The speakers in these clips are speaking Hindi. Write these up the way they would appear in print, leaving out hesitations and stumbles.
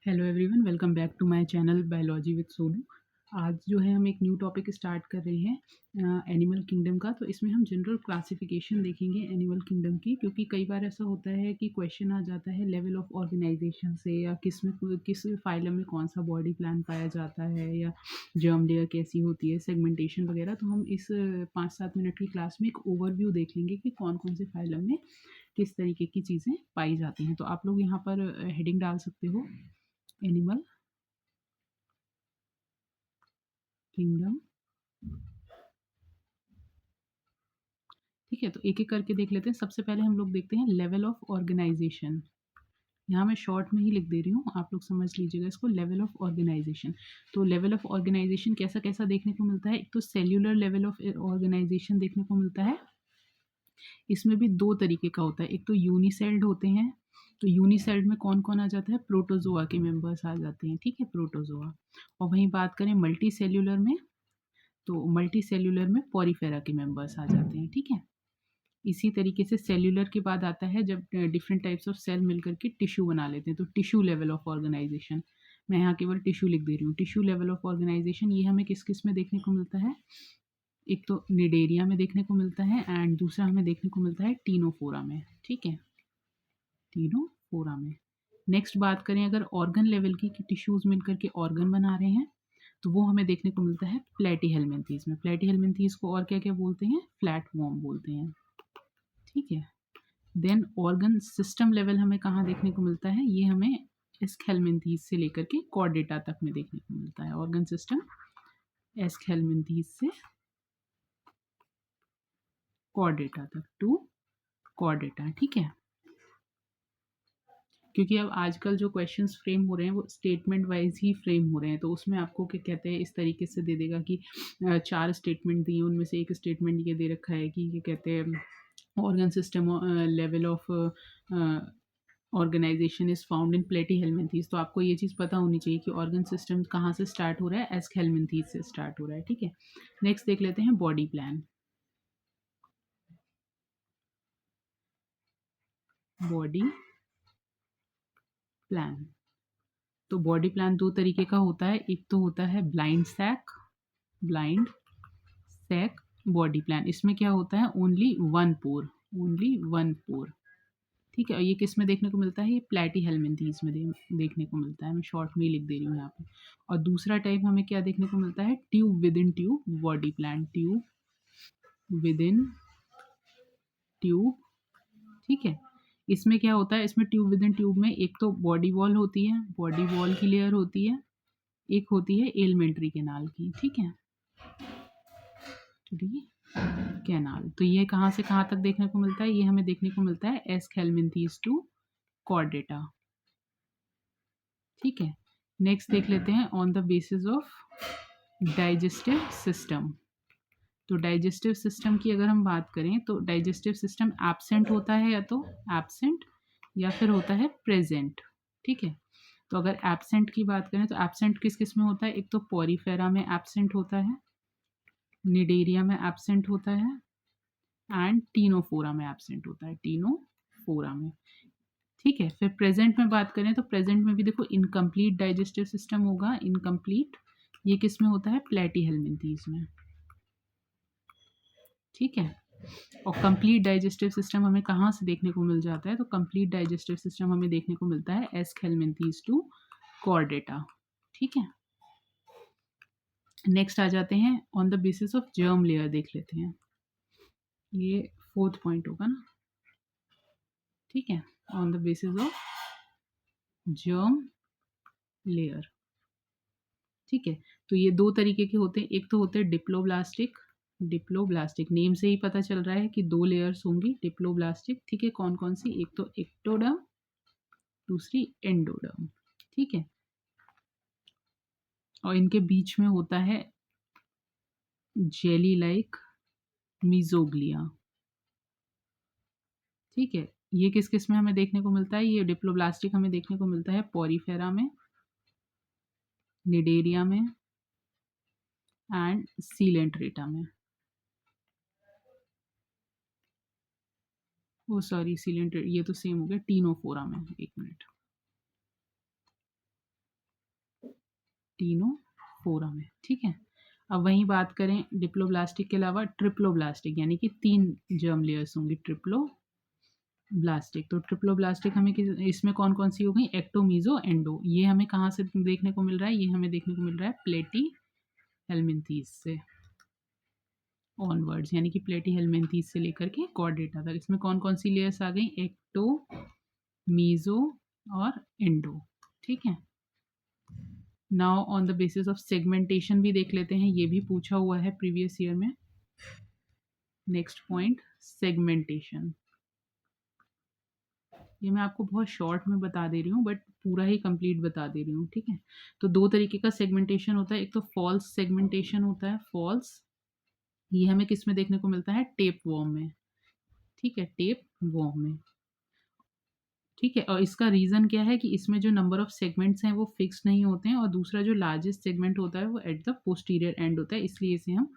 Hello everyone, welcome back to my channel biology with Sonu. आज जो है हम एक न्यू टॉपिक स्टार्ट कर रहे हैं एनिमल किंगडम का। तो इसमें हम जनरल क्लासिफिकेशन देखेंगे एनिमल किंगडम की, क्योंकि कई बार ऐसा होता है कि क्वेश्चन आ जाता है लेवल ऑफ ऑर्गेनाइजेशन से, या किस फाइलम में कौन सा बॉडी प्लान पाया जाता है, या जर्म लेयर कैसी होती है, सेगमेंटेशन वगैरह। तो हम इस 5-7 मिनट की क्लास में एक ओवरव्यू देख लेंगे कि कौन कौन से फाइलम में किस तरीके की चीज़ें पाई जाती हैं। तो आप लोग यहाँ पर हेडिंग डाल सकते हो, एनिमल किंगडम। ठीक है, तो एक एक करके देख लेते हैं। सबसे पहले हम लोग देखते हैं लेवल ऑफ ऑर्गेनाइजेशन। यहाँ मैं शॉर्ट में ही लिख दे रही हूँ, आप लोग समझ लीजिएगा इसको। लेवल ऑफ ऑर्गेनाइजेशन, तो लेवल ऑफ ऑर्गेनाइजेशन कैसा कैसा देखने को मिलता है। एक तो सेल्यूलर लेवल ऑफ ऑर्गेनाइजेशन देखने को मिलता है। इसमें भी दो तरीके का होता है, एक तो यूनिसेल्ड होते हैं। तो यूनिसेल्ड में कौन कौन आ जाता है, प्रोटोजोआ के मेंबर्स आ जाते हैं। ठीक है, प्रोटोजोआ। और वहीं बात करें मल्टी सेल्यूलर में, तो मल्टी सेल्यूलर में पॉरीफेरा के मेंबर्स आ जाते हैं। ठीक है, इसी तरीके से सेल्यूलर के बाद आता है जब डिफरेंट टाइप्स ऑफ सेल मिलकर के टिश्यू बना लेते हैं, तो टिश्यू लेवल ऑफ ऑर्गेनाइजेशन। मैं यहाँ केवल टिश्यू लिख दे रही हूँ। टिश्यू लेवल ऑफ ऑर्गेनाइजेशन ये हमें किस किस में देखने को मिलता है, एक तो निडेरिया में देखने को मिलता है, एंड दूसरा हमें देखने को मिलता है टीनोफोरा में। ठीक है, टीनोफोरा में। नेक्स्ट बात करें अगर ऑर्गन लेवल की, कि टिश्यूज मिलकर के ऑर्गन बना रहे हैं, तो वो हमें देखने को मिलता है प्लेटीहेल्मिन्थीज में। प्लेटीहेल्मिन्थीज को और क्या क्या बोलते हैं, फ्लैट वॉर्म बोलते हैं। ठीक है, देन ऑर्गन सिस्टम लेवल हमें कहाँ देखने को मिलता है, ये हमें एस्केल्मिन्थीज से लेकर के कॉर्डेटा तक में देखने को मिलता है। ऑर्गन सिस्टम एस्केल्मिन्थीज से कॉर्डेटा तक, टू कॉर्डेटा। ठीक है, क्योंकि अब आजकल जो क्वेश्चंस फ्रेम हो रहे हैं वो स्टेटमेंट वाइज ही फ्रेम हो रहे हैं, तो उसमें आपको क्या कहते हैं, इस तरीके से दे देगा कि 4 स्टेटमेंट दिए, उनमें से एक स्टेटमेंट ये दे रखा है कि क्या कहते हैं, organ system level of organisation is found in platyhelminthes. तो आपको ये चीज़ पता होनी चाहिए कि ऑर्गन सिस्टम कहाँ से स्टार्ट हो रहा है, एस्केल्मिन्थीज से स्टार्ट हो रहा है। ठीक है, नेक्स्ट देख लेते हैं बॉडी प्लान। बॉडी प्लान, तो बॉडी प्लान दो तरीके का होता है। एक तो होता है ब्लाइंड सैक बॉडी प्लान। इसमें क्या होता है, ओनली वन पोर, ओनली वन पोर। ठीक है, और ये किस में देखने को मिलता है, ये प्लेटीहेल्मिन्थीज में देखने को मिलता है। मैं शॉर्ट में ही लिख दे रही हूँ यहाँ पे। और दूसरा टाइप हमें क्या देखने को मिलता है, tube with in tube body plan, tube with in tube. ठीक है, इसमें क्या होता है, इसमें ट्यूब विद इन ट्यूब में एक तो बॉडी वॉल होती है, बॉडी वॉल की लेयर होती है, एक होती है एलिमेंट्री कैनाल की। ठीक है, कैनाल। तो ये कहाँ से कहाँ तक देखने को मिलता है, ये हमें देखने को मिलता है एस्केल्मिन्थीज टू कॉर्डेटा। ठीक है, नेक्स्ट देख लेते हैं on the basis of digestive system. तो डाइजेस्टिव सिस्टम की अगर हम बात करें, तो डाइजेस्टिव सिस्टम एब्सेंट होता है, या तो एब्सेंट या फिर होता है प्रेजेंट। ठीक है, तो अगर एब्सेंट की बात करें, तो एब्सेंट किस किस में होता है, एक तो पॉरीफेरा में एब्सेंट होता है, निडेरिया में एब्सेंट होता है, एंड टीनोफोरा में एब्सेंट होता है, टीनोफोरा में। ठीक है, फिर प्रेजेंट में बात करें, तो प्रेजेंट में भी देखो इनकम्प्लीट डाइजेस्टिव सिस्टम होगा, इनकम्प्लीट। ये किस में होता है, प्लेटीहेल्मिन्थीज में। ठीक है, और कंप्लीट डाइजेस्टिव सिस्टम हमें कहाँ से देखने को मिल जाता है, तो कंप्लीट डाइजेस्टिव सिस्टम हमें देखने को मिलता है एस्केल्मिन्थीज टू कॉर्डेटा। ठीक है, नेक्स्ट आ जाते हैं on the basis of germ layer देख लेते हैं। ये 4th पॉइंट होगा ना। ठीक है, on the basis of germ layer. ठीक है, तो ये दो तरीके के होते हैं। एक तो होते हैं डिप्लोब्लास्टिक, डिप्लोब्लास्टिक नेम से ही पता चल रहा है कि दो लेयर्स होंगी डिप्लोब्लास्टिक। ठीक है, कौन कौन सी, एक तो एक्टोडर्म, दूसरी एंडोडर्म। ठीक है, और इनके बीच में होता है जेली लाइक मीजोग्लिया। ठीक है, ये किस किस में हमें देखने को मिलता है, ये डिप्लोब्लास्टिक हमें देखने को मिलता है पॉरीफेरा में, निडेरिया में, एंड सीलेंट्रेटा में। ओ सॉरी, सीलेंट्रेट ये तो सेम हो गया, टीनोफोरा में। एक मिनट, एक्टिनोफोरा में, ठीक है। अब वहीं बात करें डिप्लोब्लास्टिक के अलावा ट्रिप्लोब्लास्टिक, यानी कि 3 जर्म लेयर्स होंगी ट्रिप्लोब्लास्टिक। तो ट्रिप्लोब्लास्टिक हमें इसमें कौन-कौन सी हो गई? Ecto, meso, endo. ये हमें कहाँ से देखने को मिल रहा है? ये हमें देखने को मिल रहा है प्लेटीहेल्मिन्थेस से ऑनवर्ड्स, यानी कि प्लेटीहेल्मिन्थेस से लेकर के कॉर्डेटा तक। इसमें कौन-कौन सी लेयर्स आ गई? एक्टो, मीज़ो और एंडो, ठीक है। Now on the basis of segmentation भी देख लेते हैं, ये भी पूछा हुआ है प्रीवियस ईयर में। Next point, segmentation. ये मैं आपको बहुत शॉर्ट में बता दे रही हूँ, बट पूरा ही कंप्लीट बता दे रही हूँ, ठीक है। तो 2 तरीके का सेगमेंटेशन होता है, एक तो फॉल्स सेगमेंटेशन होता है, फॉल्स। ये हमें किस में देखने को मिलता है? टेप वॉर्म में, ठीक है, टेप वॉर्म में, ठीक है। और इसका रीज़न क्या है कि इसमें जो नंबर ऑफ सेगमेंट्स हैं वो फिक्स नहीं होते हैं, और दूसरा जो लार्जेस्ट सेगमेंट होता है वो एट द पोस्टीरियर एंड होता है, इसलिए इसे हम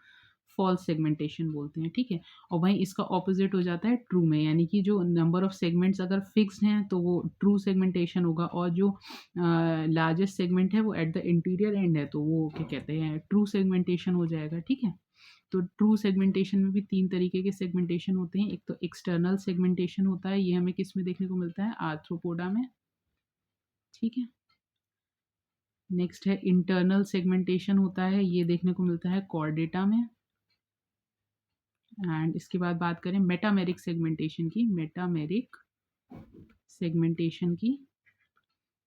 फॉल्स सेगमेंटेशन बोलते हैं, ठीक है। और वहीं इसका ऑपोजिट हो जाता है ट्रू में, यानी कि जो नंबर ऑफ सेगमेंट्स अगर फिक्स्ड हैं तो वो ट्रू सेगमेंटेशन होगा, और जो लार्जेस्ट सेगमेंट है वो एट द इंटीरियर एंड है तो वो क्या कहते हैं? ट्रू सेगमेंटेशन हो जाएगा, ठीक है। तो ट्रू सेगमेंटेशन में भी 3 तरीके के सेगमेंटेशन होते हैं। एक तो एक्सटर्नल सेगमेंटेशन होता है, ये हमें किस में देखने को मिलता है? आर्थ्रोपोडा में, ठीक है। नेक्स्ट है इंटरनल सेगमेंटेशन होता है, ये देखने को मिलता है कॉर्डेटा में। एंड इसके बाद बात करें मेटामेरिक सेगमेंटेशन की, मेटामेरिक सेगमेंटेशन की,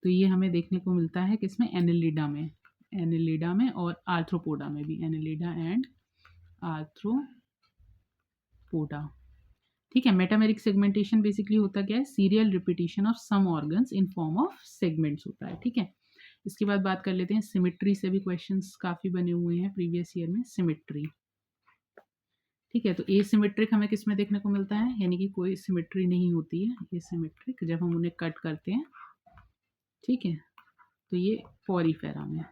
तो ये हमें देखने को मिलता है किसमें? एनेलिडा में, एनेलिडा में और आर्थ्रोपोडा में भी, एनेलिडा एंड आर्थ्रोपोडा, ठीक है। मेटामेरिक सेगमेंटेशन बेसिकली होता क्या है? Serial repetition of some organs in form of segments होता है, ठीक है। इसके बाद बात कर लेते हैं सिमेट्री से भी क्वेश्चंस काफ़ी बने हुए हैं प्रीवियस ईयर में, सिमेट्री, ठीक है। तो एसिमेट्रिक हमें किस में देखने को मिलता है? यानी कि कोई सिमेट्री नहीं होती है एसिमेट्रिक, जब हम उन्हें कट करते हैं, ठीक है। तो ये पॉरीफेरा में,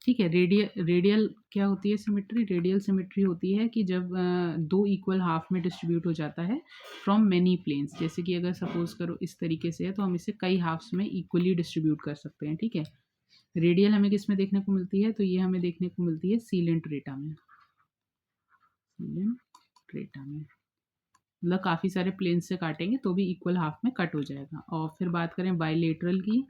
ठीक है। रेडियल क्या होती है सिमेट्री? रेडियल सिमेट्री होती है कि जब 2 इक्वल हाफ में डिस्ट्रीब्यूट हो जाता है फ्रॉम मेनी प्लेन्स, जैसे कि अगर सपोज करो इस तरीके से है तो हम इसे कई हाफ्स में इक्वली डिस्ट्रीब्यूट कर सकते हैं, ठीक है। रेडियल हमें किस में देखने को मिलती है? तो ये हमें देखने को मिलती है सीलेंट्रेटा में, सीलेंट्रेटा में, मतलब काफ़ी सारे प्लेन से काटेंगे तो भी इक्वल हाफ में कट हो जाएगा। और फिर बात करें बाइलेटरल की,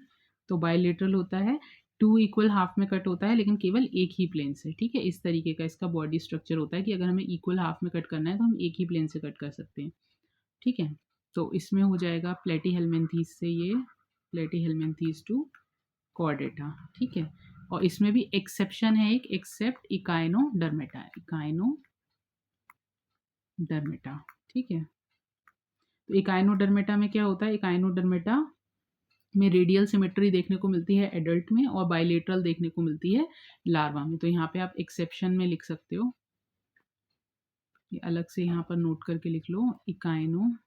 तो बाइलेटरल होता है 2 इक्वल हाफ में कट होता है लेकिन केवल एक ही प्लेन से, ठीक है। इस तरीके का इसका बॉडी स्ट्रक्चर होता है कि अगर हमें इक्वल हाफ में कट करना है तो हम एक ही प्लेन से कट कर सकते हैं, ठीक है। तो इसमें हो जाएगा प्लेटीहेल्मिन्थेस से ये प्लेटीहेल्मिन्थेस टू कॉर्डेटा, ठीक है। और इसमें भी एक्सेप्शन है एक, एक्सेप्ट इकाइनोडर्मेटा, इकाइनोडर्मेटा, ठीक है। तो इकाइनोडर्मेटा में क्या होता है? इकाइनोडर्मेटा में रेडियल सिमेट्री देखने को मिलती है एडल्ट में, और बाइलेटरल देखने को मिलती है लार्वा में। तो यहाँ पे आप एक्सेप्शन में लिख सकते हो, ये अलग से यहाँ पर नोट करके लिख लो, इकाइनोडर्मेटा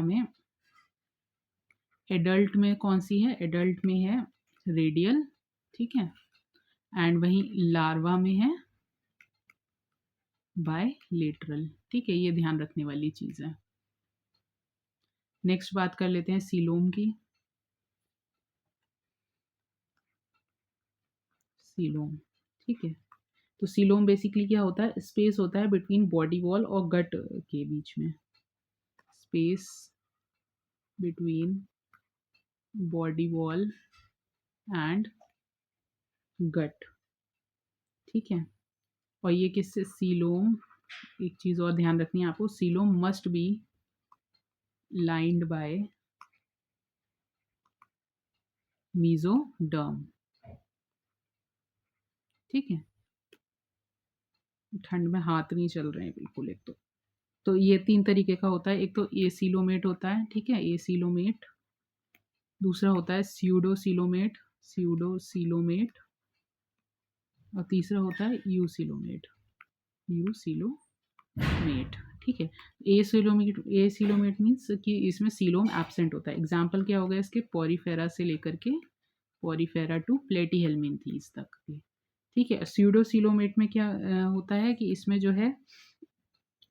में एडल्ट में कौन सी है? एडल्ट में है रेडियल, ठीक है। एंड वहीं लार्वा में है बायलेटरल, ठीक है। ये ध्यान रखने वाली चीज़ है। नेक्स्ट बात कर लेते हैं सीलोम की, सीलोम, ठीक है। तो सीलोम बेसिकली क्या होता है? स्पेस होता है बिटवीन बॉडी वॉल और गट के बीच में, space between body wall and gut, ठीक है। और ये किससे? सीलोम, एक चीज़ और ध्यान रखनी है आपको, coelom must be lined by mesoderm, ठीक है। ठंड में हाथ नहीं चल रहे हैं बिल्कुल। एक तो ये 3 तरीके का होता है, एक तो एसीलोमेट होता है, ठीक है, एसीलोमेट। दूसरा होता है स्यूडोसीलोमेट, स्यूडोसीलोमेट। और तीसरा होता है यूसिलोमेट, यूसिलोमेट, ठीक है। एसिलोमेट मीन्स कि इसमें सीलोम एब्सेंट होता है। एग्जाम्पल क्या होगा इसके? पॉरीफेरा से लेकर के पॉरीफेरा टू प्लेटीहेल्मिन्थेस तक के, ठीक है। स्यूडोसीलोमेट में क्या होता है कि इसमें जो है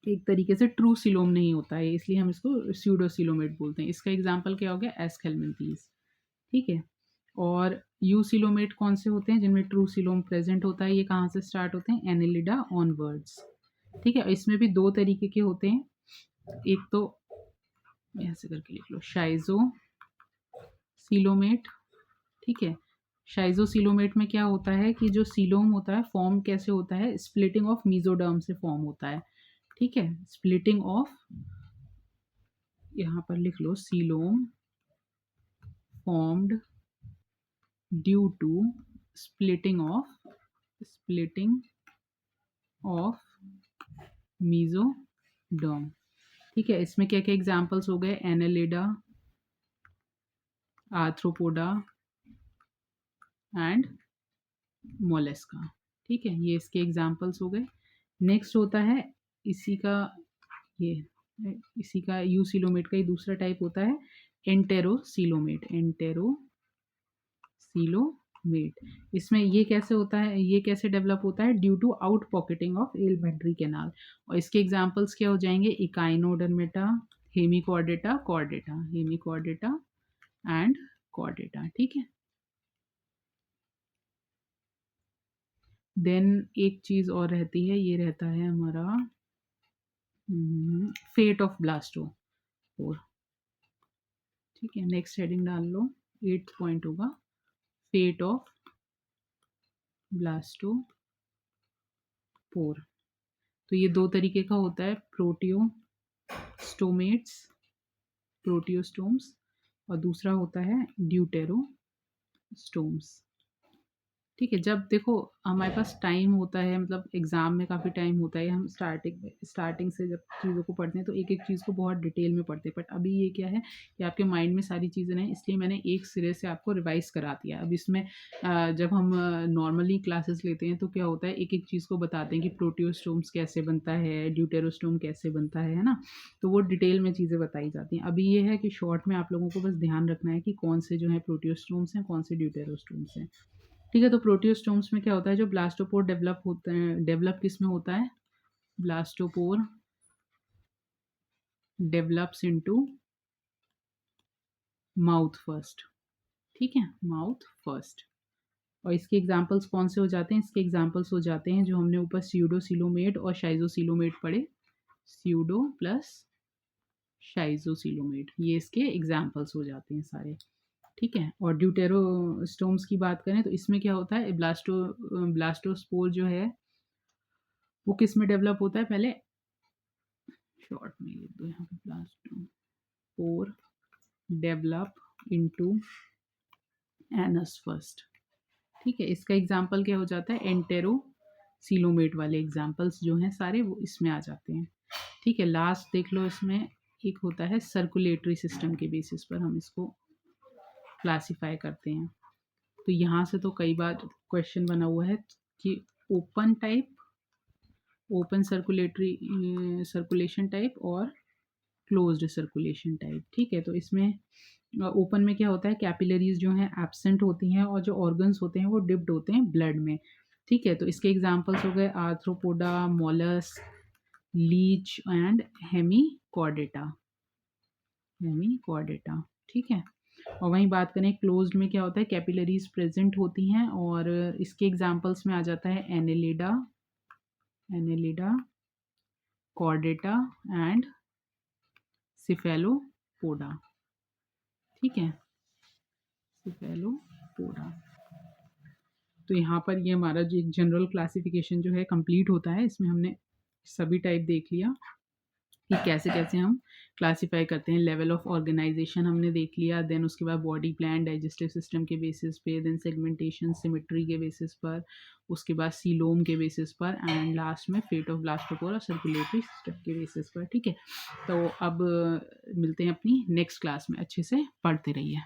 एक तरीके से ट्रू सिलोम नहीं होता है, इसलिए हम इसको स्यूडोसिलोमेट बोलते हैं। इसका एग्जाम्पल क्या हो गया? एस्केल्मिन्थेस, ठीक है। और यूसिलोमेट कौन से होते हैं? जिनमें ट्रू सिलोम प्रेजेंट होता है। ये कहाँ से स्टार्ट होते हैं? Annelida onwards. ठीक है, इसमें भी दो तरीके के होते हैं। एक तो ऐसे करके लिख लो, शाइजो सिलोमेट। ठीक है, शाइजो सिलोमेट में क्या होता है कि जो सिलोम होता है फॉर्म कैसे होता है? स्प्लिटिंग ऑफ मीजोडर्म से फॉर्म होता है। ठीक है, स्प्लिटिंग ऑफ, यहाँ पर लिख लो, coelom formed due to splitting of mesoderm. ठीक है, इसमें क्या क्या एग्जांपल्स हो गए? Annelida, Arthropoda and Mollusca. ठीक है, ये इसके एग्जांपल्स हो गए। नेक्स्ट होता है इसी का, ये इसी का यूसिलोमेट का ही दूसरा टाइप होता है एंटेरोसिलोमेट। इसमें ये कैसे होता है, ये कैसे डेवलप होता है? Due to out pocketing of alimentary canal. और इसके एग्जांपल्स क्या हो जाएंगे? Echinodermata, hemichordata, chordata and chordata. ठीक है, देन एक चीज और रहती है, ये रहता है हमारा फेट ऑफ ब्लास्टोपोर। ठीक है, नेक्स्ट हेडिंग डाल लो, 8th पॉइंट होगा फेट ऑफ ब्लास्टोपोर। तो ये दो तरीके का होता है, प्रोटियोस्टोम्स और दूसरा होता है ड्यूटेरोस्टोम्स। ठीक है, जब देखो हमारे पास टाइम होता है, मतलब एग्जाम में काफ़ी टाइम होता है, हम स्टार्टिंग से जब चीज़ों को पढ़ते हैं तो एक एक चीज़ को बहुत डिटेल में पढ़ते हैं। बट अभी ये क्या है कि आपके माइंड में सारी चीज़ें नहीं, इसलिए मैंने एक सिरे से आपको रिवाइज करा दिया। अब इसमें जब हम नॉर्मली क्लासेस लेते हैं तो क्या होता है, एक एक चीज़ को बताते हैं कि प्रोटियोस्टोम्स कैसे बनता है, ड्यूटेरोस्टोम कैसे बनता है ना, तो वो डिटेल में चीज़ें बताई जाती हैं। अभी ये है कि शॉर्ट में आप लोगों को बस ध्यान रखना है कि कौन से जो है प्रोटियोस्टोम्स हैं, कौन से ड्यूटेरोस्टोम्स हैं। ठीक है, तो प्रोटियोस्टोम्स में क्या होता है, जो ब्लास्टोपोर डेवलप होते हैं, डेवलप किस में होता है? Blastopore develops into mouth first. ठीक है, माउथ फर्स्ट। और इसके एग्जांपल्स कौन से हो जाते हैं? इसके एग्जांपल्स हो जाते हैं जो हमने ऊपर स्यूडोसिलोमेट और शाइजोसिलोमेट पढ़े, स्यूडो प्लस शाइजोसिलोमेट, ये इसके एग्जांपल्स हो जाते हैं सारे। ठीक है, और ड्यूटेरोस्टोम्स की बात करें तो इसमें क्या होता है, ब्लास्टोस्पोर जो है वो किस में डेवलप होता है? पहले शॉर्ट में लिख दो यहाँ पे, ब्लास्टोस्पोर डेवलप इनटू एनस फर्स्ट। ठीक है, इसका एग्जाम्पल क्या हो जाता है? एंटेरोसिलोमेट वाले एग्जाम्पल्स जो हैं सारे वो इसमें आ जाते हैं। ठीक है, लास्ट देख लो, इसमें एक होता है सर्कुलेटरी सिस्टम के बेसिस पर हम इसको क्लासिफाई करते हैं। तो यहाँ से तो कई बार क्वेश्चन बना हुआ है कि ओपन सर्कुलेशन टाइप और क्लोज्ड सर्कुलेशन टाइप। ठीक है, तो इसमें ओपन में क्या होता है, कैपिलरीज जो हैं एब्सेंट होती हैं और जो ऑर्गन्स होते हैं वो डिप्ड होते हैं ब्लड में। ठीक है, तो इसके एग्जांपल्स हो गए arthropoda, mollusc, leech and hemichordata. ठीक है, और वहीं बात करें क्लोज्ड में क्या होता है, कैपिलरीज प्रेजेंट होती हैं और इसके एग्जांपल्स में आ जाता है एनेलिडा, कॉर्डेटा एंड सिफेलोपोडा। ठीक है, सिफेलोपोडा। तो यहाँ पर ये हमारा जो एक जनरल क्लासिफिकेशन जो है कंप्लीट होता है। इसमें हमने सभी टाइप देख लिया कि कैसे कैसे हम क्लासिफाई करते हैं। लेवल ऑफ ऑर्गेनाइजेशन हमने देख लिया, देन उसके बाद बॉडी प्लान, डाइजेस्टिव सिस्टम के बेसिस पे, देन सेगमेंटेशन, सिमेट्री के बेसिस पर, उसके बाद सीलोम के बेसिस पर, एंड लास्ट में फेट ऑफ ब्लास्टोपोर और सर्कुलेटरी सिस्टम के बेसिस पर। ठीक है, तो अब मिलते हैं अपनी नेक्स्ट क्लास में। अच्छे से पढ़ते रहिए।